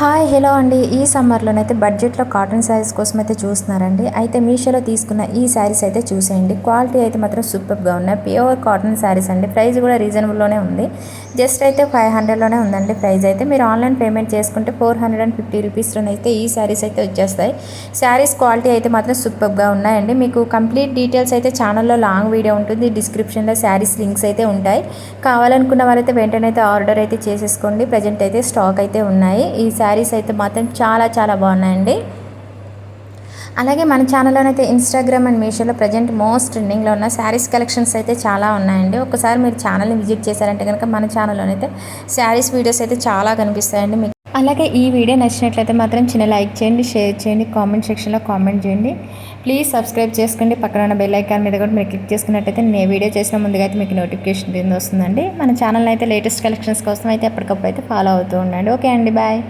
Hi hello అండి. ఈ సమ్మర్లోనైతే బడ్జెట్లో కాటన్ శారీస్ కోసం అయితే చూస్తున్నారండి. అయితే మీషోలో తీసుకున్న ఈ శారీస్ అయితే చూసేయండి. క్వాలిటీ అయితే మాత్రం సూపర్గా ఉన్నాయి. ప్యూర్ కాటన్ శారీస్ అండి. ప్రైస్ కూడా రీజనబుల్లోనే ఉంది. జస్ట్ అయితే 500లోనే ఉందండి ప్రైస్ అయితే. మీరు ఆన్లైన్ పేమెంట్ చేసుకుంటే 450 రూపీస్లోనైతే ఈ శారీస్ అయితే వచ్చేస్తాయి. శారీస్ క్వాలిటీ అయితే మాత్రం సూపర్గా ఉన్నాయండి. మీకు కంప్లీట్ డీటెయిల్స్ అయితే ఛానల్లో లాంగ్ వీడియో ఉంటుంది. డిస్క్రిప్షన్లో శారీస్ లింక్స్ అయితే ఉంటాయి. కావాలనుకున్న వారైతే వెంటనే అయితే ఆర్డర్ అయితే చేసేసుకోండి. ప్రజెంట్ అయితే స్టాక్ అయితే ఉన్నాయి. ఈ శారీస్ అయితే మాత్రం చాలా చాలా బాగున్నాయండి. అలాగే మన ఛానల్లోనైతే ఇన్స్టాగ్రామ్ అండ్ మీషోలో ప్రజెంట్ మోస్ట్ ట్రెండింగ్లో ఉన్న శారీస్ కలెక్షన్స్ అయితే చాలా ఉన్నాయండి. ఒకసారి మీరు ఛానల్ని విజిట్ చేశారంటే కనుక మన ఛానల్లోనైతే శారీస్ వీడియోస్ అయితే చాలా కనిపిస్తాయండి మీకు. అలాగే ఈ వీడియో నచ్చినట్లయితే మాత్రం చిన్న లైక్ చేయండి, షేర్ చేయండి, కామెంట్ సెక్షన్లో కామెంట్ చేయండి. ప్లీజ్ సబ్స్క్రైబ్ చేసుకోండి. పక్కన ఉన్న బెల్ ఐకాన్ మీద కూడా మీరు క్లిక్ చేసుకున్నట్టయితే నేను వీడియో చేసిన ముందుగా అయితే మీకు నోటిఫికేషన్ కింద వస్తుందండి. మన ఛానల్ అయితే లేటెస్ట్ కలెక్షన్స్ కోసం అయితే ఎప్పటికప్పుడు అయితే ఫాలో అవుతూ ఉండండి. ఓకే అండి, బాయ్.